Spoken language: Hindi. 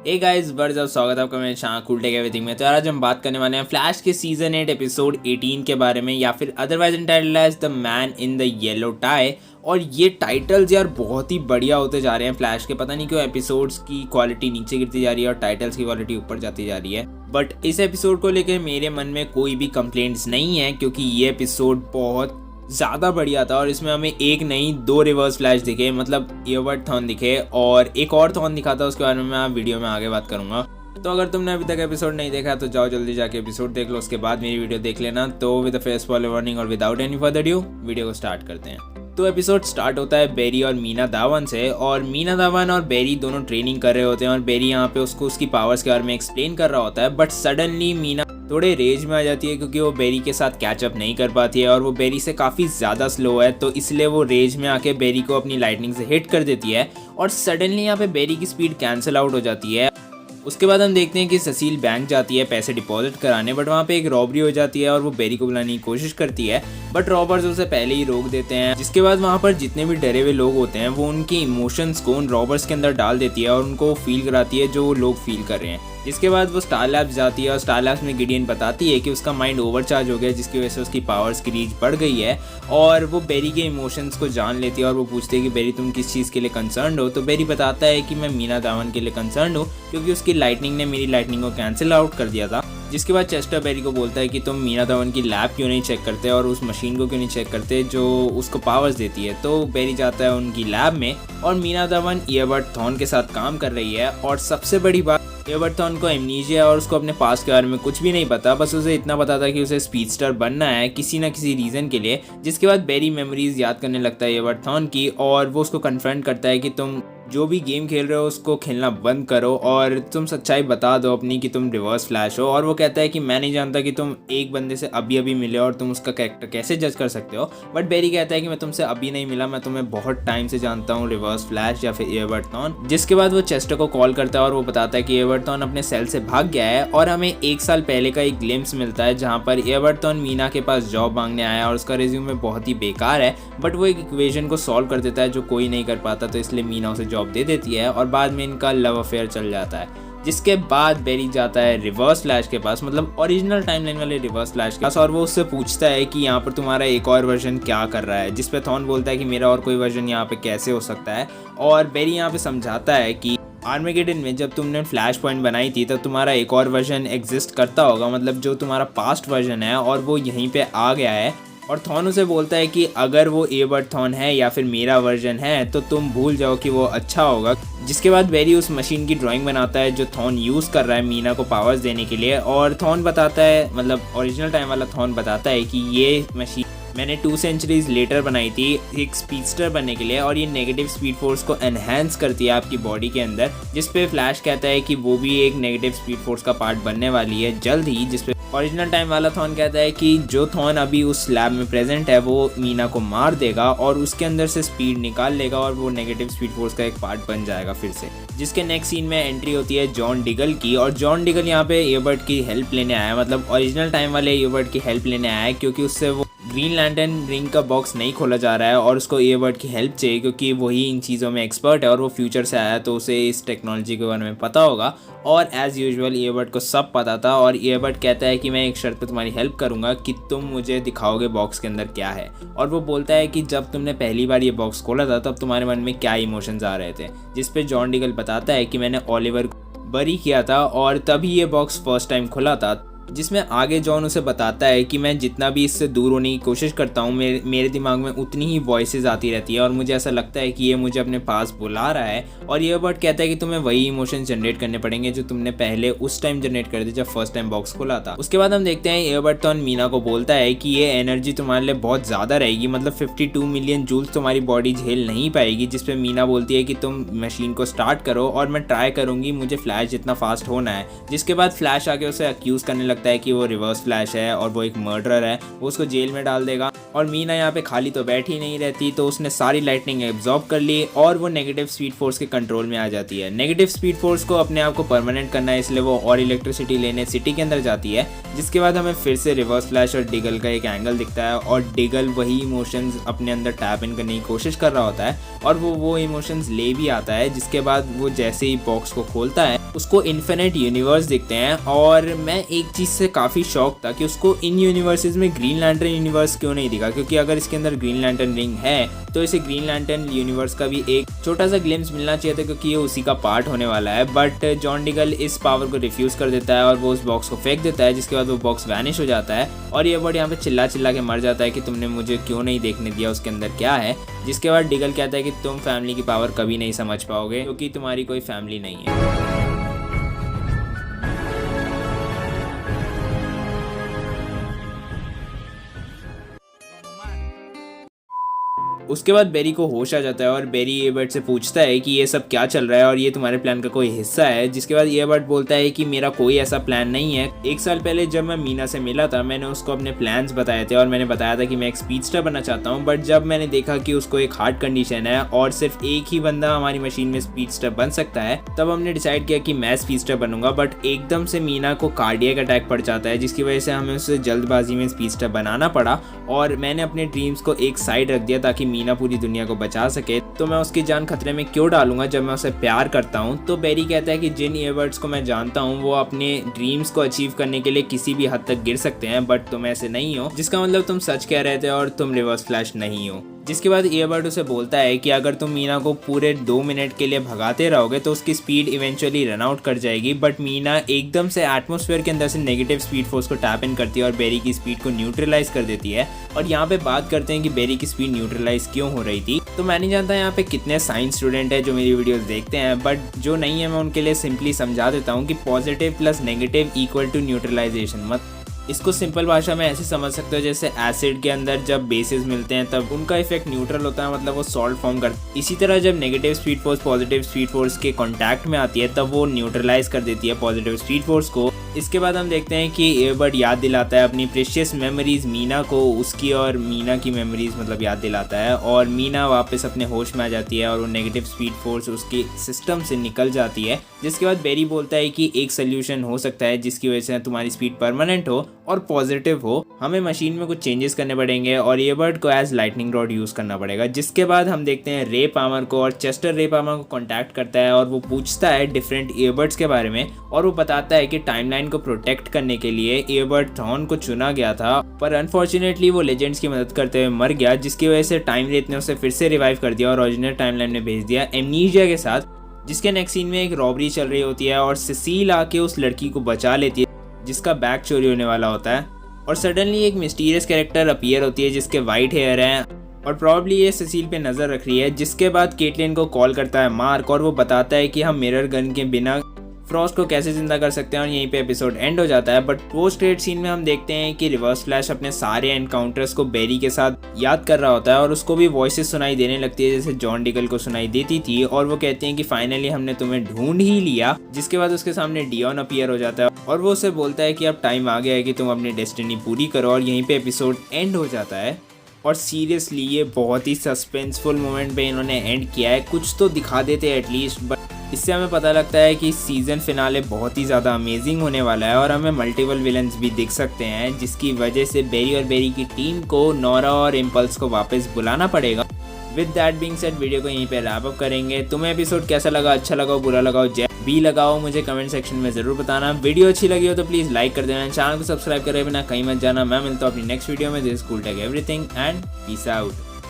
हे गाइस व्हाट्स स्वागत है आपका मेरे चैनल कूल टेक एवरीथिंग में। तो आज हम बात करने वाले हैं फ्लैश के सीजन 8 एपिसोड 18 के बारे में, या फिर otherwise entitled as the man in the yellow tie. और ये टाइटल्स यार बहुत ही बढ़िया होते जा रहे हैं फ्लैश के। पता नहीं क्यों एपिसोड्स की क्वालिटी नीचे गिरती जा रही है और टाइटल्स की क्वालिटी ऊपर जाती जा रही है। बट इस एपिसोड को लेकर मेरे मन में कोई भी कंप्लेंट्स नहीं है, क्योंकि ये एपिसोड बहुत ज़्यादा बढ़िया था और इसमें हमें एक नहीं दो रिवर्स फ्लैश दिखे, मतलब एयरबड थॉन दिखे और एक और थॉन दिखा था। उसके बारे में मैं वीडियो में आगे बात करूंगा। तो अगर तुमने अभी तक एपिसोड नहीं देखा तो जाओ जल्दी जाके एपिसोड देख लो, उसके बाद मेरी वीडियो देख लेना। तो with the face spoiler warning और without any further due video को स्टार्ट करते हैं। तो एपिसोड स्टार्ट होता है बेरी और मीना दावन से, और मीना दावन और बेरी दोनों ट्रेनिंग कर रहे होते हैं और बेरी यहाँ पे उसको उसकी पावर्स के बारे में एक्सप्लेन कर रहा होता है। बट सडनली मीना थोड़े रेज में आ जाती है, क्योंकि वो बेरी के साथ कैचअप नहीं कर पाती है और वो बेरी से काफ़ी ज़्यादा स्लो है। तो इसलिए वो रेज में आके बेरी को अपनी लाइटनिंग से हिट कर देती है और सडनली यहाँ पे बेरी की स्पीड कैंसिल आउट हो जाती है। उसके बाद हम देखते हैं कि ससील बैंक जाती है पैसे डिपॉजिट कराने, बट वहाँ पे एक रॉबरी हो जाती है और वो बेरी को बुलाने की कोशिश करती है, बट रॉबर्स उसे पहले ही रोक देते हैं। जिसके बाद वहाँ पर जितने भी डरे हुए लोग होते हैं वो उनके इमोशंस को उन रॉबर्स के अंदर डाल देती है और उनको फील कराती है जो वो लोग फील कर रहे हैं। जिसके बाद वो स्टार लैब्स जाती है और स्टार लैब्स में गिडियन बताती है कि उसका माइंड ओवरचार्ज हो गया, जिसकी वजह से उसकी पावर्स की रीच बढ़ गई है। और वो बेरी के इमोशंस को जान लेती है और वो पूछती है कि बेरी तुम किस चीज़ के लिए कंसर्न हो। तो बेरी बताता है कि मैं मीना दावन के लिए कंसर्न हूँ, क्योंकि उसकी लाइटनिंग ने मेरी लाइटनिंग को कैंसिल आउट कर दिया था। जिसके बाद चेस्टर बेरी को बोलता है कि तुम मीना धवन की लैब क्यों नहीं चेक करते और उस मशीन को क्यों नहीं चेक करते जो उसको पावर्स देती है। तो बेरी जाता है उनकी लैब में और मीना धवन एयरबड थॉन के साथ काम कर रही है। और सबसे बड़ी बात, एयरबड थॉन को एमनीजिया और उसको अपने पास्ट के बारे में कुछ भी नहीं पता, बस उसे इतना पता था कि उसे स्पीडस्टर बनना है किसी ना किसी रीज़न के लिए। जिसके बाद बेरी मेमोरीज याद करने लगता है एयरबड थॉन की और वो उसको कन्फ्रंट करता है कि तुम जो भी गेम खेल रहे हो उसको खेलना बंद करो और तुम सच्चाई बता दो अपनी कि तुम रिवर्स फ्लैश हो। और वो कहता है कि मैं नहीं जानता कि तुम एक बंदे से अभी अभी मिले और तुम उसका कैरेक्टर कैसे जज कर सकते हो। बट बेरी कहता है कि मैं तुमसे अभी नहीं मिला, मैं तुम्हें बहुत टाइम से जानता हूँ, रिवर्स फ्लैश या फिर एयरबड थॉन। जिसके बाद वो चेस्टर को कॉल करता है और वो बताता है कि एयरबड थॉन अपने सेल से भाग गया है। और हमें 1 साल पहले का एक ग्लिम्स मिलता है जहाँ पर एयरबड थॉन मीना के पास जॉब मांगने आया और उसका रिज्यूमे बहुत ही बेकार है, बट वो एक इक्वेशन को सॉल्व कर देता है जो कोई नहीं कर पाता। तो इसलिए मीना उसे जॉब दे देती है और बाद में इनका लव अफेयर चल जाता है। जिसके बाद बेरी जाता है रिवर्स फ्लैश के पास, मतलब ओरिजिनल टाइमलाइन वाले रिवर्स फ्लैश के पास, और वो उससे पूछता है कि यहाँ पर तुम्हारा एक और वर्जन क्या कर रहा है। जिस पे थॉन बोलता है कि मेरा और कोई वर्जन यहाँ पे कैसे हो सकता है। और बेरी यहाँ पे समझाता है कि आर्मेगेडन में जब तुमने फ्लैश पॉइंट बनाई थी तब तुम्हारा एक और वर्जन एग्जिस्ट करता होगा, मतलब जो तुम्हारा पास्ट वर्जन है, और वो यहीं पे आ गया है। और थॉन उसे बोलता है कि अगर वो एयरबड थॉन है या फिर मेरा वर्जन है तो तुम भूल जाओ कि वो अच्छा होगा। जिसके बाद बेरी उस मशीन की ड्राइंग बनाता है जो थॉन यूज़ कर रहा है मीना को पावर्स देने के लिए। और थॉन बताता है, मतलब ओरिजिनल टाइम वाला थॉन बताता है कि ये मशीन मैंने 2 सेंचुरीज लेटर बनाई थी एक स्पीडस्टर बनने के लिए, और ये नेगेटिव स्पीड फोर्स को एनहेंस करती है आपकी बॉडी के अंदर। जिस पे फ्लैश कहता है कि वो भी एक नेगेटिव स्पीड फोर्स का पार्ट बनने वाली है जल्द ही। जिस पे ओरिजिनल टाइम वाला थॉन कहता है कि जो थॉन अभी उस लैब में प्रेजेंट है वो मीना को मार देगा और उसके अंदर से स्पीड निकाल लेगा और वो नेगेटिव स्पीड फोर्स का एक पार्ट बन जाएगा फिर से। जिसके नेक्स्ट सीन में एंट्री होती है जॉन डिगल की, और जॉन डिगल यहाँ पे एयरबड की हेल्प लेने आया है, मतलब ओरिजिनल टाइम वाले एयरबड की हेल्प लेने आया है, क्योंकि उससे वो ग्रीन लैंटर्न रिंग का बॉक्स नहीं खोला जा रहा है और उसको एयरबड की हेल्प चाहिए, क्योंकि वही इन चीज़ों में एक्सपर्ट है और वो फ्यूचर से आया है तो उसे इस टेक्नोलॉजी के बारे में पता होगा। और एज़ यूजुअल एयरबड को सब पता था और एयरबड कहता है कि मैं एक शर्त पे तुम्हारी हेल्प करूंगा कि तुम मुझे दिखाओगे बॉक्स के अंदर क्या है। और वो बोलता है कि जब तुमने पहली बार ये बॉक्स खोला था तब तुम्हारे मन में क्या इमोशंस आ रहे थे। जिस पे जॉन डिगल बताता है कि मैंने ओलिवर को बरी किया था और तभी ये बॉक्स फर्स्ट टाइम खुला था। जिसमें आगे जॉन उसे बताता है कि मैं जितना भी इससे दूर होने की कोशिश करता हूँ मेरे दिमाग में उतनी ही वॉइसेस आती रहती है और मुझे ऐसा लगता है कि ये मुझे अपने पास बुला रहा है। और एयरबड कहता है कि तुम्हें वही इमोशंस जनरेट करने पड़ेंगे जो तुमने पहले उस टाइम जनरेट कर दी जब फर्स्ट टाइम बॉक्स खुला था। उसके बाद हम देखते हैं एयरबड तो मीना को बोलता है कि ये एनर्जी तुम्हारे लिए बहुत ज़्यादा रहेगी, मतलब 52 मिलियन जूल्स तुम्हारी बॉडी झेल नहीं पाएगी। जिसपे मीना बोलती है कि तुम मशीन को स्टार्ट करो और मैं ट्राई करूँगी, मुझे फ्लैश जितना फास्ट होना है। जिसके बाद फ्लैश आके उसे अक्यूज़ करने लगता लगता है कि वो रिवर्स फ्लैश है और वो एक मर्डरर है, वो उसको जेल में डाल देगा। और मीना यहाँ पे खाली तो बैठी नहीं रहती, तो उसने सारी लाइटनिंग एब्जॉर्ब कर ली और वो नेगेटिव स्पीड फोर्स के कंट्रोल में आ जाती है। नेगेटिव स्पीड फोर्स को अपने आप को परमानेंट करना है, इसलिए वो और इलेक्ट्रिसिटी लेने सिटी के अंदर जाती है। जिसके बाद हमें फिर से रिवर्स फ्लैश और डिगल का एक एंगल दिखता है और डिगल वही इमोशंस अपने अंदर टैप इन करने की कोशिश कर रहा होता है और वो इमोशंस ले भी आता है। जिसके बाद वो जैसे ही बॉक्स को खोलता है उसको इन्फिनिट यूनिवर्स दिखते हैं और मैं एक चीज़ से काफ़ी शॉक था कि उसको इन यूनिवर्सेस में ग्रीन लैंटर्न यूनिवर्स क्यों नहीं दिखा, क्योंकि अगर इसके अंदर ग्रीन लैंटर्न रिंग है तो इसे ग्रीन लैंटर्न यूनिवर्स का भी एक छोटा सा ग्लिम्स मिलना चाहिए था, क्योंकि ये उसी का पार्ट होने वाला है। बट जॉन डिगल इस पावर को रिफ्यूज़ कर देता है और वो उस बॉक्स को फेंक देता है, जिसके बाद वो बॉक्स वैनिश हो जाता है और ये वर्ड यहाँ पे चिल्ला चिल्ला के मर जाता है कि तुमने मुझे क्यों नहीं देखने दिया उसके अंदर क्या है। जिसके बाद डिगल कहता है कि तुम फैमिली की पावर कभी नहीं समझ पाओगे क्योंकि तुम्हारी कोई फैमिली नहीं है। उसके बाद बेरी को होश आ जाता है और बेरी ईयरबड से पूछता है कि ये सब क्या चल रहा है और ये तुम्हारे प्लान का कोई हिस्सा है। जिसके बाद ईयरबड बोलता है कि मेरा कोई ऐसा प्लान नहीं है। 1 साल पहले जब मैं मीना से मिला था मैंने उसको अपने प्लान्स बताए थे और मैंने बताया था कि मैं एक स्पीडस्टर बनना चाहता हूँ, बट जब मैंने देखा कि उसको एक हार्ट कंडीशन है और सिर्फ एक ही बंदा हमारी मशीन में स्पीडस्टर बन सकता है, तब हमने डिसाइड किया कि मैं स्पीडस्टर बनूंगा। बट एकदम से मीना को कार्डियक अटैक पड़ जाता है, जिसकी वजह से हमें उसे जल्दबाजी में स्पीडस्टर बनाना पड़ा और मैंने अपने ड्रीम्स को एक साइड रख दिया ताकि मीना पूरी दुनिया को बचा सके। तो मैं उसकी जान खतरे में क्यों डालूंगा जब मैं उसे प्यार करता हूँ। तो बेरी कहता है कि जिन ईयरबड्स को मैं जानता हूँ वो अपने ड्रीम्स को अचीव करने के लिए किसी भी हद तक गिर सकते हैं, बट तुम ऐसे नहीं हो, जिसका मतलब तुम सच कह रहे थे और तुम रिवर्स फ्लैश नहीं हो। जिसके बाद ईयरबड उसे बोलता है कि अगर तुम मीना को पूरे 2 मिनट के लिए भगाते रहोगे तो उसकी स्पीड इवेंचुअली रन आउट कर जाएगी। बट मीना एकदम से एटमॉस्फेयर के अंदर से नेगेटिव स्पीड फोर्स को टैप इन करती है और बेरी की स्पीड को न्यूट्रलाइज कर देती है। और यहाँ पे बात करते हैं कि बेरी की स्पीड न्यूट्रलाइज क्यों हो रही थी। तो मैं नहीं जानता यहाँ पे कितने साइंस स्टूडेंट है जो मेरी वीडियोस देखते हैं, बट जो नहीं है मैं उनके लिए सिंपली समझा देता हूँ कि positive plus negative equal to neutralisation. इसको सिंपल भाषा में ऐसे समझ सकते हो जैसे एसिड के अंदर जब बेसिस मिलते हैं तब उनका इफेक्ट न्यूट्रल होता है, मतलब वो सॉल्ट फॉर्म करते हैं। इसी तरह जब negative speed force positive speed force के कांटेक्ट में आती है तब वो न्यूट्रलाइज कर देती है पॉजिटिव स्पीड फोर्स को। इसके बाद हम देखते हैं कि ईयरबड याद दिलाता है अपनी प्रेशियस मेमोरीज मीना को, उसकी और मीना की मेमोरीज मतलब याद दिलाता है और मीना वापस अपने होश में आ जाती है और वो नेगेटिव स्पीड फोर्स उसके सिस्टम से निकल जाती है। जिसके बाद बेरी बोलता है कि एक सोल्यूशन हो सकता है जिसकी वजह से तुम्हारी स्पीड परमानेंट हो और पॉजिटिव हो, हमें मशीन में कुछ चेंजेस करने पड़ेंगे और ईयरबड को एज लाइटनिंग रॉड यूज करना पड़ेगा। जिसके बाद हम देखते हैं रे पामर को और चेस्टर रे पामर को कांटेक्ट करता है और वो पूछता है डिफरेंट ईयरबड्स के बारे में और वो बताता है कि टाइमलाइन को प्रोटेक्ट करने के लिए ईयरबड थॉर्न को चुना गया था, पर अनफॉर्चुनेटली वो लेजेंड्स की मदद करते हुए मर गया, जिसकी वजह से टाइम रेट ने उसे फिर से रिवाइव कर दिया और ओरिजिनल टाइमलाइन में भेज दिया एमनीशिया के साथ। जिसके नेक्स्ट सीन में एक रॉबरी चल रही होती है और सिसील आके उस लड़की को बचा लेती है जिसका बैग चोरी होने वाला होता है और सडनली एक मिस्टीरियस कैरेक्टर अपीयर होती है जिसके वाइट हेयर हैं और प्रॉब्ली ये सिसील पे नज़र रख रही है। जिसके बाद केटलिन को कॉल करता है मार्क और वो बताता है कि हम मिरर गन के बिना फ्रॉस्ट को कैसे जिंदा कर सकते हैं और यहीं पे एपिसोड एंड हो जाता है। बट पोस्ट क्रेडिट सीन में हम देखते हैं कि रिवर्स फ्लैश अपने सारे एनकाउंटर्स को बेरी के साथ याद कर रहा होता है और उसको भी वॉइसेस सुनाई देने लगती है जैसे जॉन डिगल को सुनाई देती थी और वो कहते हैं कि फाइनली हमने तुम्हें ढूंढ ही लिया। जिसके बाद उसके सामने डियोन अपीयर हो जाता है और वो उसे बोलता है कि अब टाइम आ गया है कि तुम अपनी डेस्टिनी पूरी करो और यहीं पे एपिसोड एंड हो जाता है। और सीरियसली ये बहुत ही सस्पेंसफुल मोमेंट पे इन्होंने एंड किया है, कुछ तो दिखा देते एटलीस्ट, बट इससे हमें पता लगता है कि सीज़न फिनाले बहुत ही ज़्यादा अमेजिंग होने वाला है और हमें मल्टीपल विलन्स भी दिख सकते हैं, जिसकी वजह से बेरी और बेरी की टीम को नोरा और इम्पल्स को वापस बुलाना पड़ेगा। With that being said video को यहीं पे रैप अप करेंगे। तुम्हें एपिसोड कैसा लगा, अच्छा लगा हो, बुरा लगा हो, जय भी लगाओ, मुझे कमेंट सेक्शन में ज़रूर बताना। वीडियो अच्छी लगी हो तो प्लीज़ लाइक कर देना, चैनल को सब्सक्राइब करे बिना कहीं मत जाना। मैं मिलता हूँ अपनी नेक्स्ट वीडियो में। This is cool take everything and peace out.